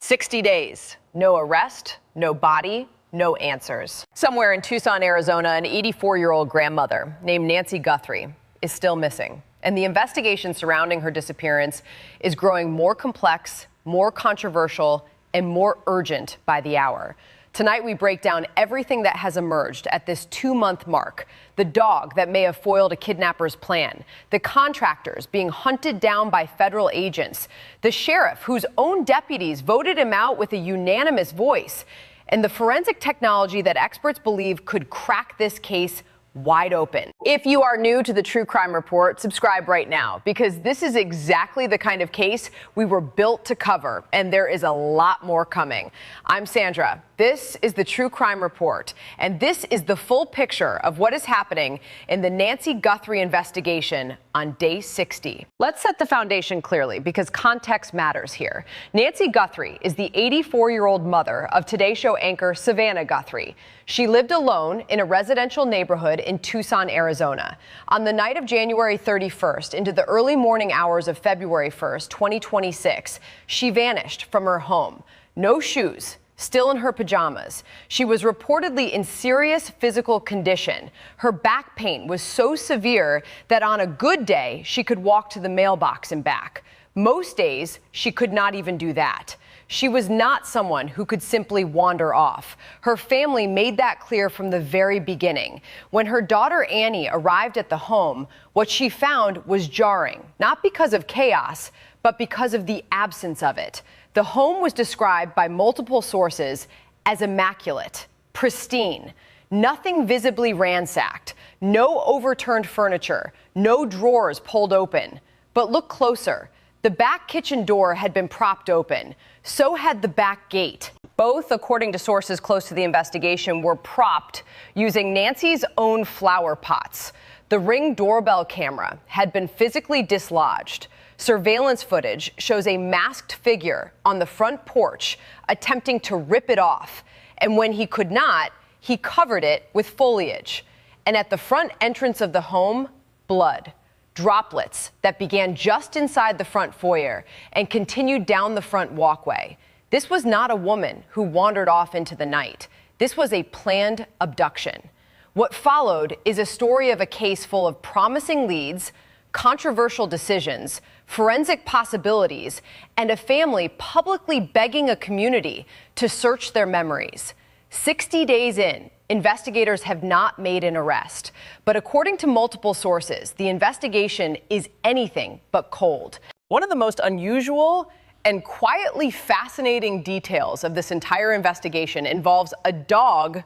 60 days, no arrest, no body, no answers. Somewhere in Tucson, Arizona, an 84-year-old grandmother named Nancy Guthrie is still missing. And the investigation surrounding her disappearance is growing more complex, more controversial, and more urgent by the hour. Tonight, we break down everything that has emerged at this 2-month mark. The dog that may have foiled a kidnapper's plan, the contractors being hunted down by federal agents, the sheriff whose own deputies voted him out with a unanimous voice, and the forensic technology that experts believe could crack this case wide open. If you are new to the True Crime Report, subscribe right now, because this is exactly the kind of case we were built to cover, and there is a lot more coming. I'm Sandra. This is the True Crime Report, and this is the full picture of what is happening in the Nancy Guthrie investigation on day 60. Let's set the foundation clearly, because context matters here. Nancy Guthrie is the 84-year-old mother of Today Show anchor Savannah Guthrie. She lived alone in a residential neighborhood in Tucson, Arizona. On the night of January 31st into the early morning hours of February 1st, 2026, she vanished from her home. No shoes. Still in her pajamas. She was reportedly in serious physical condition. Her back pain was so severe that on a good day, she could walk to the mailbox and back. Most days, she could not even do that. She was not someone who could simply wander off. Her family made that clear from the very beginning. When her daughter Annie arrived at the home, what she found was jarring, not because of chaos, but because of the absence of it. The home was described by multiple sources as immaculate, pristine, nothing visibly ransacked, no overturned furniture, no drawers pulled open. But look closer. The back kitchen door had been propped open. So had the back gate. Both, according to sources close to the investigation, were propped using Nancy's own flower pots. The Ring doorbell camera had been physically dislodged. Surveillance footage shows a masked figure on the front porch attempting to rip it off. And when he could not, he covered it with foliage. And at the front entrance of the home, blood. Droplets that began just inside the front foyer and continued down the front walkway. This was not a woman who wandered off into the night. This was a planned abduction. What followed is a story of a case full of promising leads, controversial decisions, forensic possibilities, and a family publicly begging a community to search their memories. 60 days in, investigators have not made an arrest. But according to multiple sources, the investigation is anything but cold. One of the most unusual and quietly fascinating details of this entire investigation involves a dog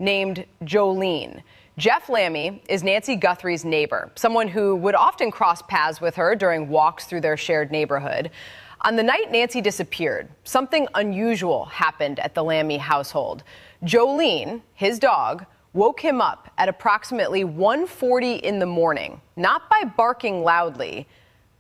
named Jolene. Jeff Lammy is Nancy Guthrie's neighbor, someone who would often cross paths with her during walks through their shared neighborhood. On the night Nancy disappeared, something unusual happened at the Lammy household. Jolene, his dog, woke him up at approximately 1:40 in the morning, not by barking loudly,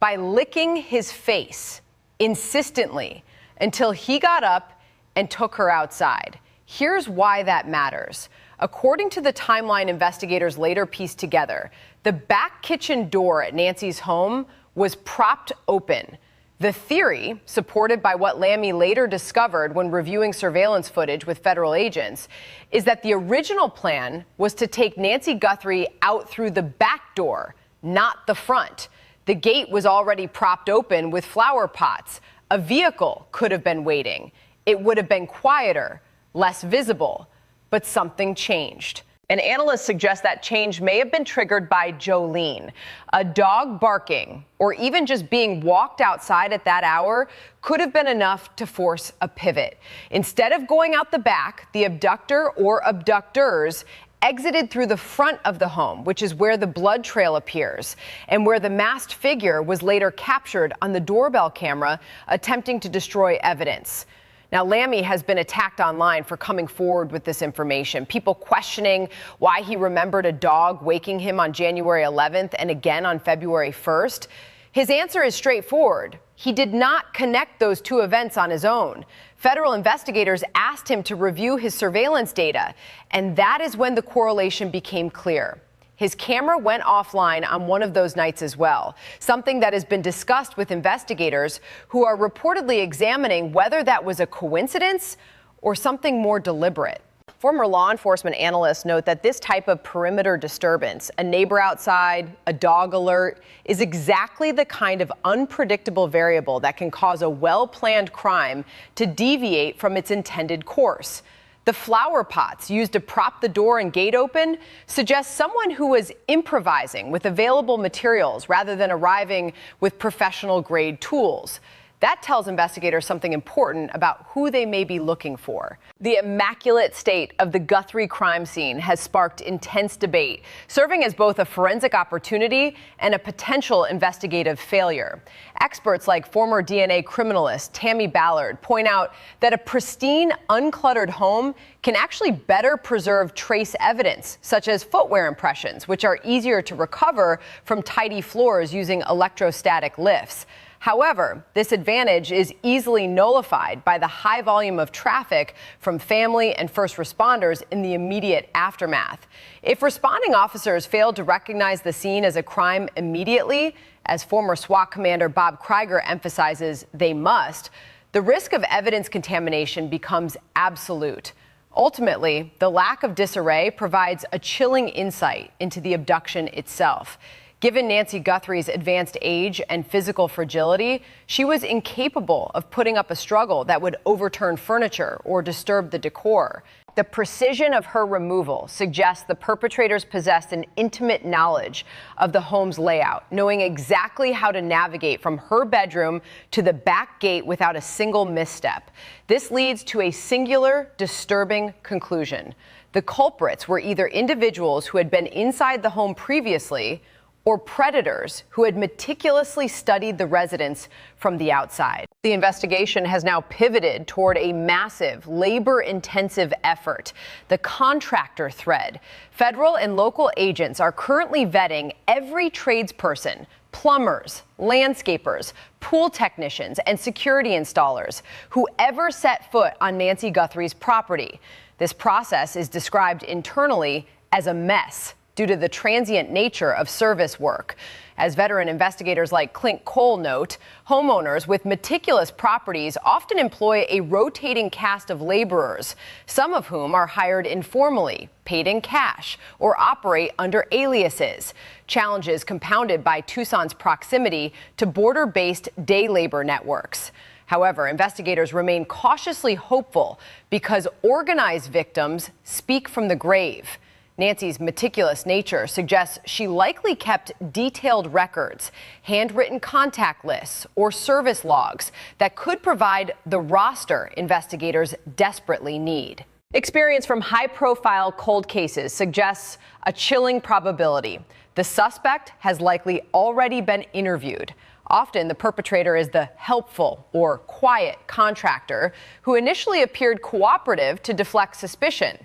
by licking his face insistently until he got up and took her outside. Here's why that matters. According to the timeline investigators later pieced together, the back kitchen door at Nancy's home was propped open. The theory, supported by what Lammy later discovered when reviewing surveillance footage with federal agents, is that the original plan was to take Nancy Guthrie out through the back door, not the front. The gate was already propped open with flower pots. A vehicle could have been waiting. It would have been quieter, less visible. But something changed. And analysts suggest that change may have been triggered by Jolene. A dog barking, or even just being walked outside at that hour, could have been enough to force a pivot. Instead of going out the back, the abductor or abductors exited through the front of the home, which is where the blood trail appears, and where the masked figure was later captured on the doorbell camera, attempting to destroy evidence. Now, Lammy has been attacked online for coming forward with this information. People questioning why he remembered a dog waking him on January 11th and again on February 1st. His answer is straightforward. He did not connect those two events on his own. Federal investigators asked him to review his surveillance data, and that is when the correlation became clear. his camera went offline on one of those nights as well, something that has been discussed with investigators who are reportedly examining whether that was a coincidence or something more deliberate. Former law enforcement analysts note that this type of perimeter disturbance, a neighbor outside, a dog alert, is exactly the kind of unpredictable variable that can cause a well-planned crime to deviate from its intended course. The flower pots used to prop the door and gate open suggest someone who was improvising with available materials rather than arriving with professional-grade tools. That tells investigators something important about who they may be looking for. The immaculate state of the Guthrie crime scene has sparked intense debate, serving as both a forensic opportunity and a potential investigative failure. Experts like former DNA criminalist Tammy Ballard point out that a pristine, uncluttered home can actually better preserve trace evidence, such as footwear impressions, which are easier to recover from tidy floors using electrostatic lifts. However, this advantage is easily nullified by the high volume of traffic from family and first responders in the immediate aftermath. If responding officers failed to recognize the scene as a crime immediately, as former SWAT commander Bob Krieger emphasizes they must, the risk of evidence contamination becomes absolute. Ultimately, the lack of disarray provides a chilling insight into the abduction itself. Given Nancy Guthrie's advanced age and physical fragility, she was incapable of putting up a struggle that would overturn furniture or disturb the decor. The precision of her removal suggests the perpetrators possessed an intimate knowledge of the home's layout, knowing exactly how to navigate from her bedroom to the back gate without a single misstep. This leads to a singular, disturbing conclusion. The culprits were either individuals who had been inside the home previously or predators who had meticulously studied the residence from the outside. The investigation has now pivoted toward a massive, labor-intensive effort, the contractor thread. Federal and local agents are currently vetting every tradesperson, plumbers, landscapers, pool technicians, and security installers who ever set foot on Nancy Guthrie's property. This process is described internally as a mess due to the transient nature of service work. As veteran investigators like Clint Cole note, homeowners with meticulous properties often employ a rotating cast of laborers, some of whom are hired informally, paid in cash, or operate under aliases. Challenges compounded by Tucson's proximity to border-based day labor networks. However, investigators remain cautiously hopeful because organized victims speak from the grave. Nancy's meticulous nature suggests she likely kept detailed records, handwritten contact lists, or service logs that could provide the roster investigators desperately need. Experience from high-profile cold cases suggests a chilling probability. The suspect has likely already been interviewed. Often, the perpetrator is the helpful or quiet contractor who initially appeared cooperative to deflect suspicion.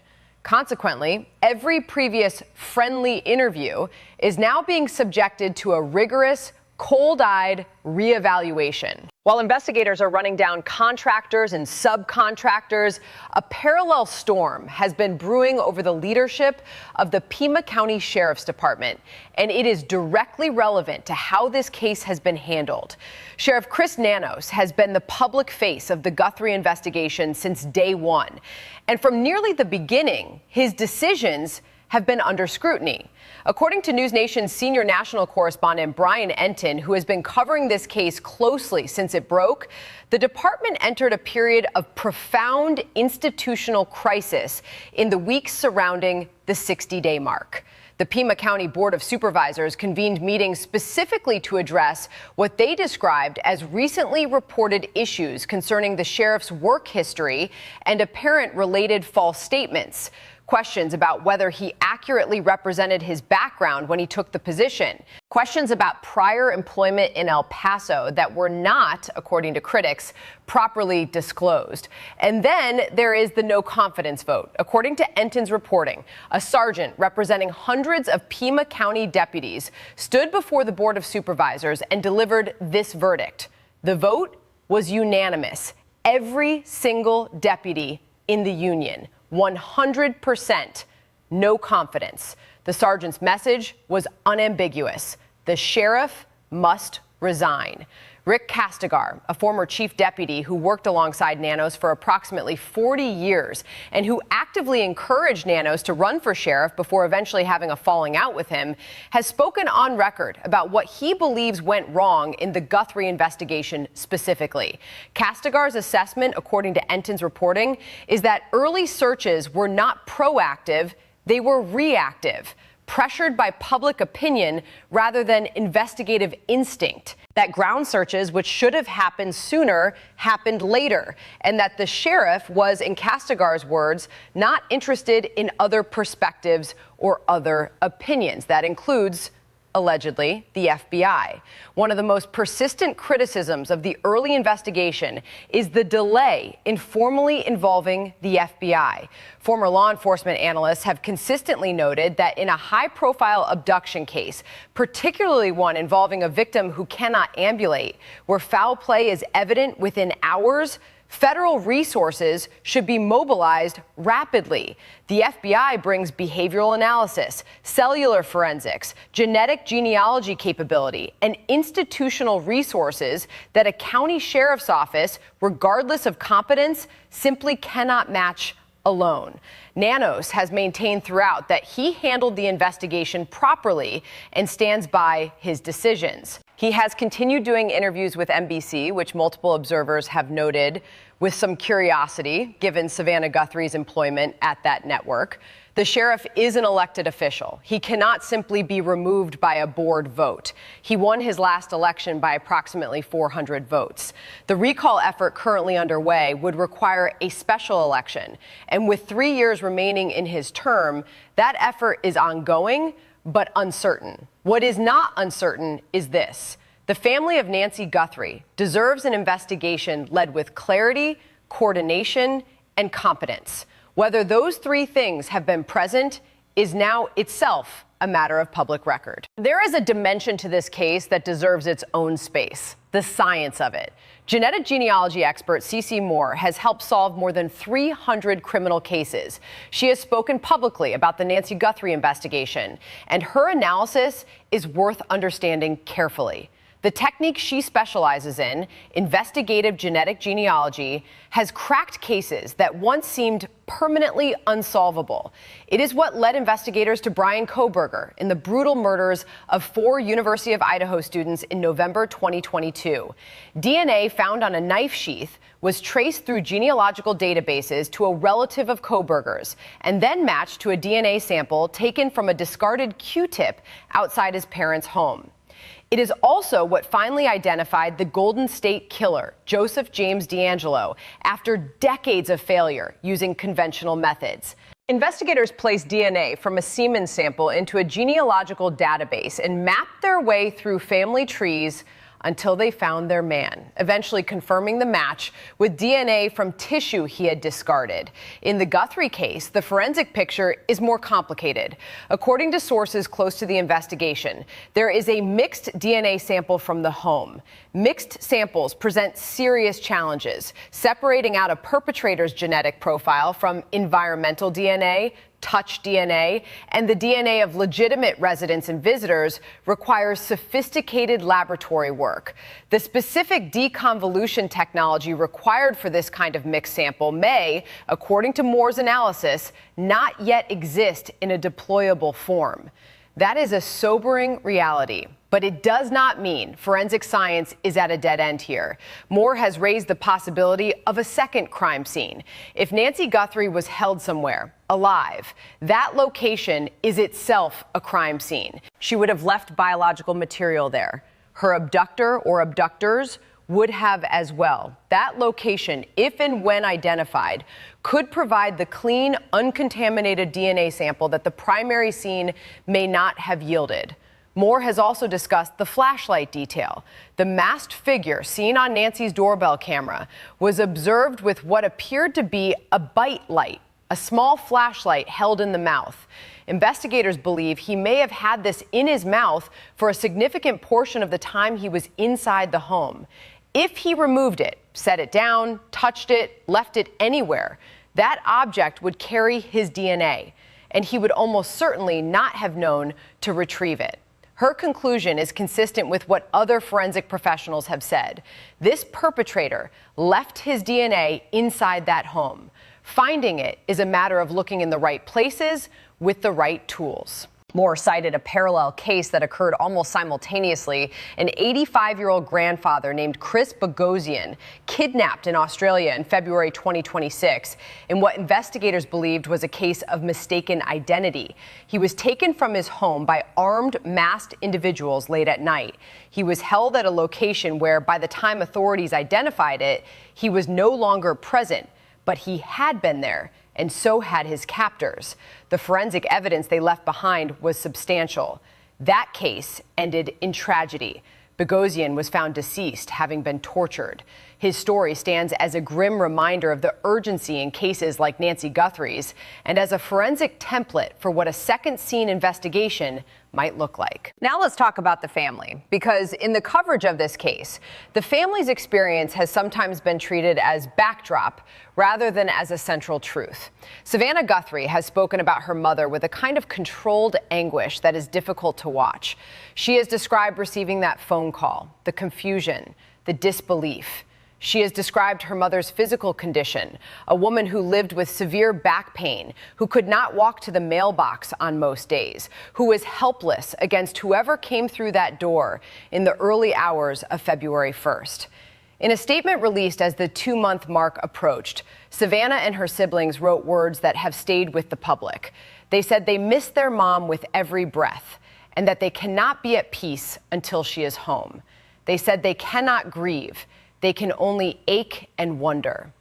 Consequently, every previous friendly interview is now being subjected to a rigorous, cold-eyed reevaluation. While investigators are running down contractors and subcontractors, a parallel storm has been brewing over the leadership of the Pima County Sheriff's Department, and it is directly relevant to how this case has been handled. Sheriff Chris Nanos has been the public face of the Guthrie investigation since day one, and from nearly the beginning, his decisions have been under scrutiny. According to News Nation's senior national correspondent Brian Enton, who has been covering this case closely since it broke, the department entered a period of profound institutional crisis in the weeks surrounding the 60-day mark. The Pima County Board of Supervisors convened meetings specifically to address what they described as recently reported issues concerning the sheriff's work history and apparent related false statements. Questions about whether he accurately represented his background when he took the position. Questions about prior employment in El Paso that were not, according to critics, properly disclosed. And then there is the no confidence vote. According to Enton's reporting, a sergeant representing hundreds of Pima County deputies stood before the Board of Supervisors and delivered this verdict. The vote was unanimous. Every single deputy in the union, 100%, no confidence. The sergeant's message was unambiguous. The sheriff must resign. Rick Castigar, a former chief deputy who worked alongside Nanos for approximately 40 years and who actively encouraged Nanos to run for sheriff before eventually having a falling out with him, has spoken on record about what he believes went wrong in the Guthrie investigation specifically. Castigar's assessment, according to Enton's reporting, is that early searches were not proactive, they were reactive, pressured by public opinion rather than investigative instinct. That ground searches, which should have happened sooner, happened later, and that the sheriff was, in Castigar's words, not interested in other perspectives or other opinions. That includes, allegedly, the FBI. One of the most persistent criticisms of the early investigation is the delay in formally involving the FBI. Former law enforcement analysts have consistently noted that in a high-profile abduction case, particularly one involving a victim who cannot ambulate, where foul play is evident within hours, federal resources should be mobilized rapidly. The FBI brings behavioral analysis, cellular forensics, genetic genealogy capability, and institutional resources that a county sheriff's office, regardless of competence, simply cannot match alone. Nanos has maintained throughout that he handled the investigation properly and stands by his decisions. He has continued doing interviews with NBC, which multiple observers have noted with some curiosity, given Savannah Guthrie's employment at that network. The sheriff is an elected official. He cannot simply be removed by a board vote. He won his last election by approximately 400 votes. The recall effort currently underway would require a special election. And with 3 years remaining in his term, that effort is ongoing, but uncertain. What is not uncertain is this: the family of Nancy Guthrie deserves an investigation led with clarity, coordination, and competence. Whether those three things have been present is now itself a matter of public record. There is a dimension to this case that deserves its own space: the science of it. Genetic genealogy expert CeCe Moore has helped solve more than 300 criminal cases. She has spoken publicly about the Nancy Guthrie investigation, and her analysis is worth understanding carefully. The technique she specializes in, investigative genetic genealogy, has cracked cases that once seemed permanently unsolvable. It is what led investigators to Brian Kohberger in the brutal murders of 4 University of Idaho students in November 2022. DNA found on a knife sheath was traced through genealogical databases to a relative of Kohberger's and then matched to a DNA sample taken from a discarded Q-tip outside his parents' home. It is also what finally identified the Golden State Killer, Joseph James DeAngelo, after decades of failure using conventional methods. Investigators placed DNA from a semen sample into a genealogical database and mapped their way through family trees until they found their man, eventually confirming the match with DNA from tissue he had discarded. In the Guthrie case, the forensic picture is more complicated. According to sources close to the investigation, there is a mixed DNA sample from the home. Mixed samples present serious challenges, separating out a perpetrator's genetic profile from environmental DNA, touch DNA, and the DNA of legitimate residents and visitors requires sophisticated laboratory work. The specific deconvolution technology required for this kind of mixed sample may, according to Moore's analysis, not yet exist in a deployable form. That is a sobering reality, but it does not mean forensic science is at a dead end here. Moore has raised the possibility of a second crime scene. If Nancy Guthrie was held somewhere, alive, that location is itself a crime scene. She would have left biological material there. Her abductor or abductors would have as well. That location, if and when identified, could provide the clean, uncontaminated DNA sample that the primary scene may not have yielded. Moore has also discussed the flashlight detail. The masked figure seen on Nancy's doorbell camera was observed with what appeared to be a bite light, a small flashlight held in the mouth. Investigators believe he may have had this in his mouth for a significant portion of the time he was inside the home. If he removed it, set it down, touched it, left it anywhere, that object would carry his DNA. and he would almost certainly not have known to retrieve it. Her conclusion is consistent with what other forensic professionals have said. This perpetrator left his DNA inside that home. Finding it is a matter of looking in the right places with the right tools. Moore cited a parallel case that occurred almost simultaneously. An 85-year-old grandfather named Chris Bogosian kidnapped in Australia in February 2026 in what investigators believed was a case of mistaken identity. He was taken from his home by armed, masked individuals late at night. He was held at a location where, by the time authorities identified it, he was no longer present, but he had been there, and so had his captors. The forensic evidence they left behind was substantial. That case ended in tragedy. Bogosian was found deceased, having been tortured. His story stands as a grim reminder of the urgency in cases like Nancy Guthrie's and as a forensic template for what a second scene investigation might look like. Now let's talk about the family, because in the coverage of this case, the family's experience has sometimes been treated as backdrop rather than as a central truth. Savannah Guthrie has spoken about her mother with a kind of controlled anguish that is difficult to watch. She has described receiving that phone call, the confusion, the disbelief. She has described her mother's physical condition, a woman who lived with severe back pain, who could not walk to the mailbox on most days, who was helpless against whoever came through that door in the early hours of February 1st. In a statement released as the 2-month mark approached, Savannah and her siblings wrote words that have stayed with the public. They said they miss their mom with every breath and that they cannot be at peace until she is home. They said they cannot grieve. They can only ache and wonder.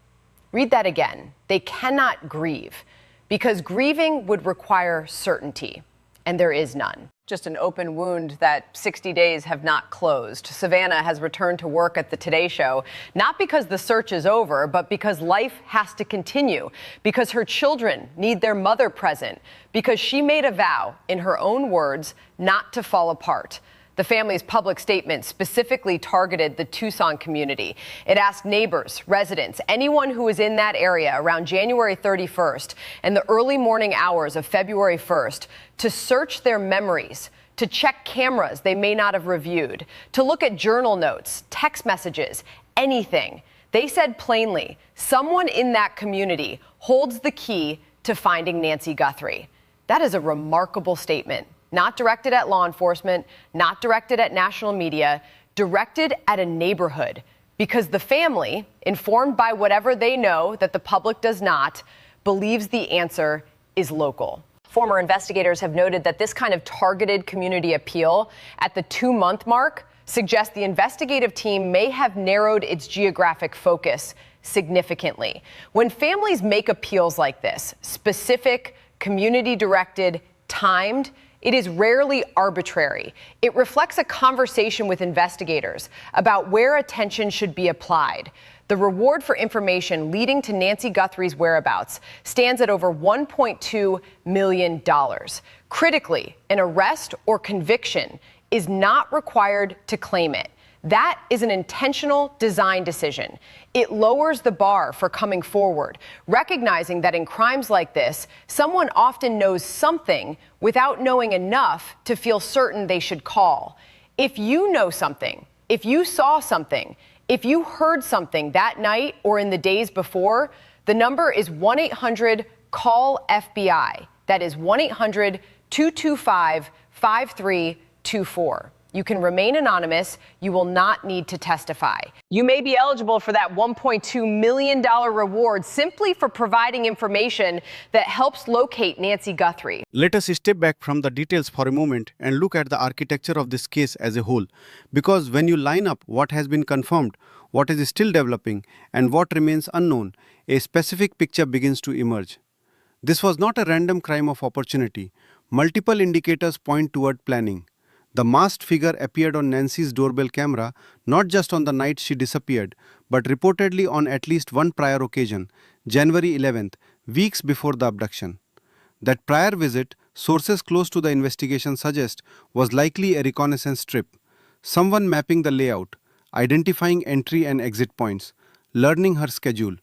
Read that again. They cannot grieve, because grieving would require certainty, and there is none. Just an open wound that 60 days have not closed. Savannah has returned to work at the Today Show, not because the search is over, but because life has to continue, because her children need their mother present, because she made a vow, in her own words, not to fall apart. The family's public statement specifically targeted the Tucson community. It asked neighbors, residents, anyone who was in that area around January 31st and the early morning hours of February 1st to search their memories, to check cameras they may not have reviewed, to look at journal notes, text messages, anything. They said plainly, someone in that community holds the key to finding Nancy Guthrie. That is a remarkable statement. Not directed at law enforcement, not directed at national media, directed at a neighborhood. Because the family, informed by whatever they know that the public does not, believes the answer is local. Former investigators have noted that this kind of targeted community appeal at the 2-month mark suggests the investigative team may have narrowed its geographic focus significantly. When families make appeals like this, specific, community-directed, timed, it is rarely arbitrary. It reflects a conversation with investigators about where attention should be applied. The reward for information leading to Nancy Guthrie's whereabouts stands at over $1.2 million. Critically, an arrest or conviction is not required to claim it. That is an intentional design decision. It lowers the bar for coming forward, recognizing that in crimes like this, someone often knows something without knowing enough to feel certain they should call. If you know something, if you saw something, if you heard something that night or in the days before, the number is 1-800-CALL-FBI. That is 1-800-225-5324. You can remain anonymous. You will not need to testify. You may be eligible for that $1.2 million reward simply for providing information that helps locate Nancy Guthrie. Let us step back from the details for a moment and look at the architecture of this case as a whole. Because when you line up what has been confirmed, what is still developing, and what remains unknown, a specific picture begins to emerge. This was not a random crime of opportunity. Multiple indicators point toward planning. The masked figure appeared on Nancy's doorbell camera not just on the night she disappeared, but reportedly on at least one prior occasion, January 11th, weeks before the abduction. That prior visit, sources close to the investigation suggest, was likely a reconnaissance trip. Someone mapping the layout, identifying entry and exit points, learning her schedule.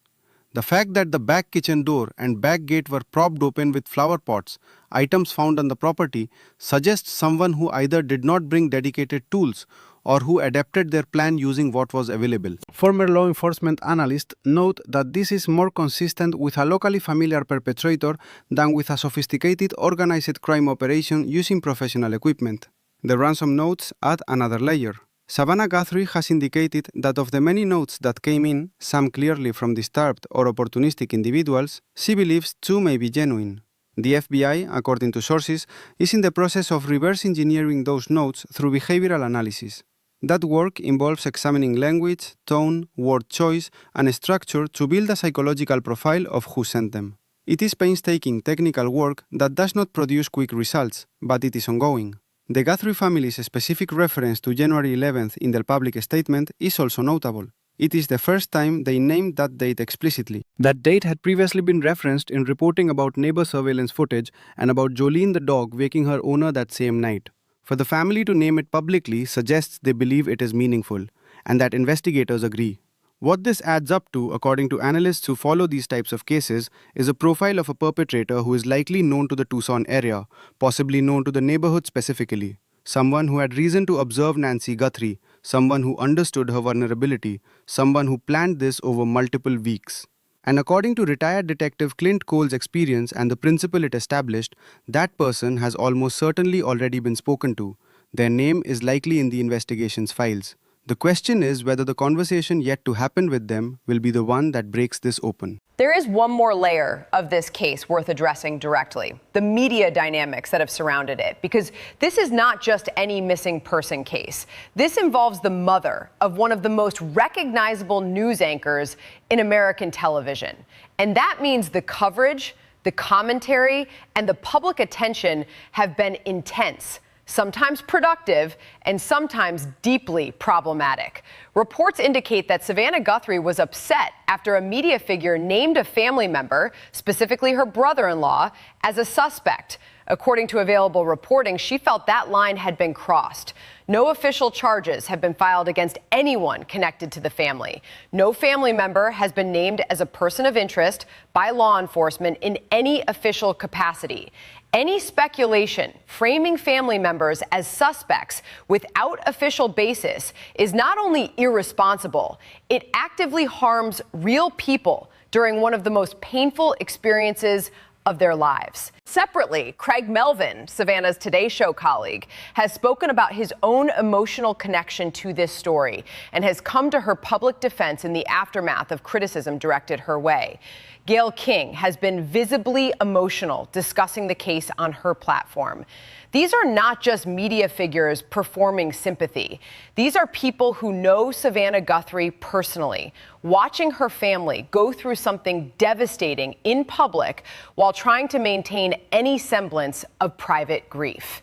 The fact that the back kitchen door and back gate were propped open with flower pots, items found on the property, suggests someone who either did not bring dedicated tools or who adapted their plan using what was available. Former law enforcement analysts note that this is more consistent with a locally familiar perpetrator than with a sophisticated organized crime operation using professional equipment. The ransom notes add another layer. Savannah Guthrie has indicated that of the many notes that came in, some clearly from disturbed or opportunistic individuals, she believes 2 may be genuine. The FBI, according to sources, is in the process of reverse engineering those notes through behavioral analysis. That work involves examining language, tone, word choice, and structure to build a psychological profile of who sent them. It is painstaking technical work that does not produce quick results, but it is ongoing. The Guthrie family's specific reference to January 11th in their public statement is also notable. It is the first time they named that date explicitly. That date had previously been referenced in reporting about neighbor surveillance footage and about Jolene the dog waking her owner that same night. For the family to name it publicly suggests they believe it is meaningful, and that investigators agree. What this adds up to, according to analysts who follow these types of cases, is a profile of a perpetrator who is likely known to the Tucson area, possibly known to the neighborhood specifically. Someone who had reason to observe Nancy Guthrie, someone who understood her vulnerability, someone who planned this over multiple weeks. And according to retired detective Clint Cole's experience and the principle it established, that person has almost certainly already been spoken to. Their name is likely in the investigation's files. The question is whether the conversation yet to happen with them will be the one that breaks this open. There is one more layer of this case worth addressing directly: the media dynamics that have surrounded it. Because this is not just any missing person case. This involves the mother of one of the most recognizable news anchors in American television. And that means the coverage, the commentary, and the public attention have been intense, sometimes productive, and sometimes deeply problematic. Reports indicate that Savannah Guthrie was upset after a media figure named a family member, specifically her brother-in-law, as a suspect. According to available reporting, she felt that line had been crossed. No official charges have been filed against anyone connected to the family. No family member has been named as a person of interest by law enforcement in any official capacity. Any speculation framing family members as suspects without official basis is not only irresponsible, it actively harms real people during one of the most painful experiences of their lives. Separately, Craig Melvin, Savannah's Today Show colleague, has spoken about his own emotional connection to this story and has come to her public defense in the aftermath of criticism directed her way. Gayle King has been visibly emotional discussing the case on her platform. These are not just media figures performing sympathy. These are people who know Savannah Guthrie personally, watching her family go through something devastating in public while trying to maintain any semblance of private grief.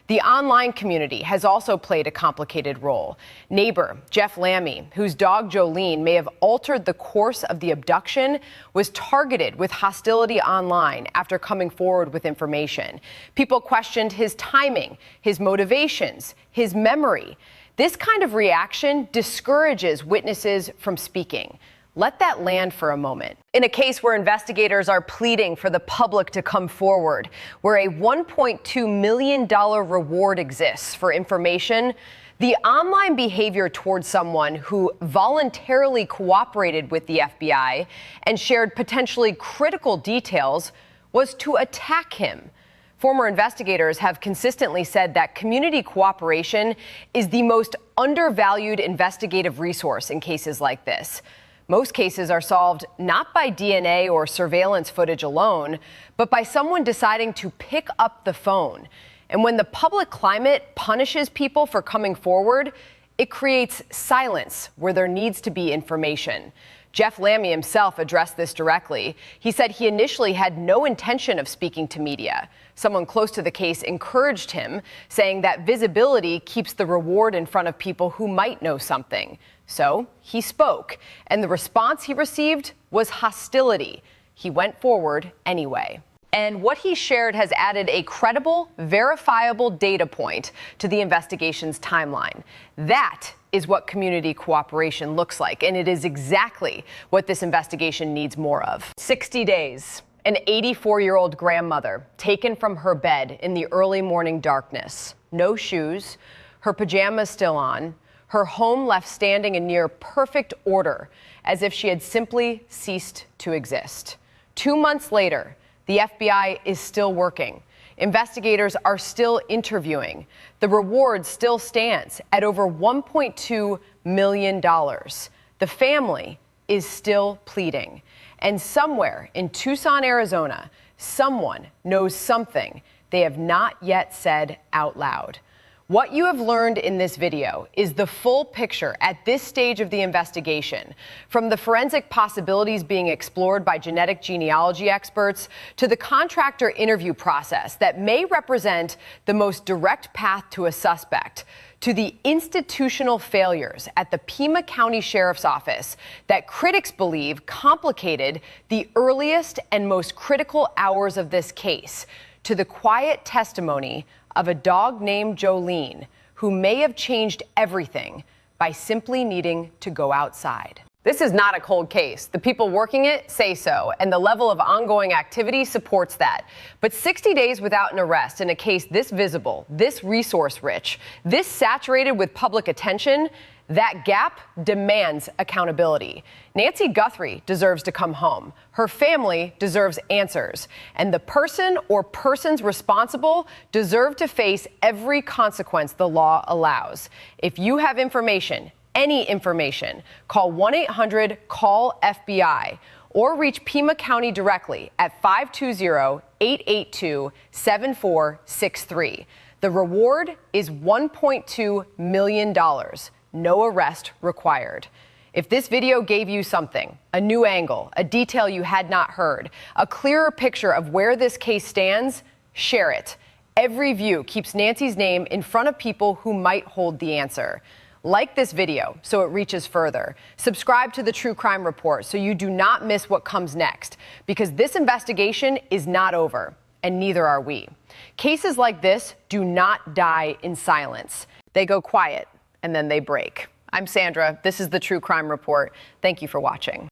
The online community has also played a complicated role. Neighbor Jeff Lammy, whose dog Jolene may have altered the course of the abduction, was targeted with hostility online after coming forward with information. People questioned his timing, his motivations, his memory. This kind of reaction discourages witnesses from speaking. Let that land for a moment. In a case where investigators are pleading for the public to come forward, where a $1.2 million reward exists for information, the online behavior towards someone who voluntarily cooperated with the FBI and shared potentially critical details was to attack him. Former investigators have consistently said that community cooperation is the most undervalued investigative resource in cases like this. Most cases are solved not by DNA or surveillance footage alone, but by someone deciding to pick up the phone. And when the public climate punishes people for coming forward, it creates silence where there needs to be information. Jeff Lammy himself addressed this directly. He said he initially had no intention of speaking to media. Someone close to the case encouraged him, saying that visibility keeps the reward in front of people who might know something. So he spoke, and the response he received was hostility. He went forward anyway. And what he shared has added a credible, verifiable data point to the investigation's timeline. That is what community cooperation looks like, and it is exactly what this investigation needs more of. 60 days. An 84-year-old grandmother taken from her bed in the early morning darkness. No shoes, her pajamas still on, her home left standing in near perfect order, as if she had simply ceased to exist. 2 months later, the FBI is still working. Investigators are still interviewing. The reward still stands at over $1.2 million. The family is still pleading. And somewhere in Tucson, Arizona, someone knows something they have not yet said out loud. What you have learned in this video is the full picture at this stage of the investigation, from the forensic possibilities being explored by genetic genealogy experts to the contractor interview process that may represent the most direct path to a suspect, to the institutional failures at the Pima County Sheriff's Office that critics believe complicated the earliest and most critical hours of this case, to the quiet testimony of a dog named Jolene, who may have changed everything by simply needing to go outside. This is not a cold case. The people working it say so, and the level of ongoing activity supports that. But 60 days without an arrest in a case this visible, this resource-rich, this saturated with public attention, that gap demands accountability. Nancy Guthrie deserves to come home. Her family deserves answers. And the person or persons responsible deserve to face every consequence the law allows. If you have information, any information, call 1-800-CALL-FBI or reach Pima County directly at 520-882-7463. The reward is $1.2 million. No arrest required. If this video gave you something, a new angle, a detail you had not heard, a clearer picture of where this case stands, share it. Every view keeps Nancy's name in front of people who might hold the answer. Like this video so it reaches further. Subscribe to the True Crime Report so you do not miss what comes next, because this investigation is not over, and neither are we. Cases like this do not die in silence. They go quiet, and then they break. I'm Sandra. This is the True Crime Report. Thank you for watching.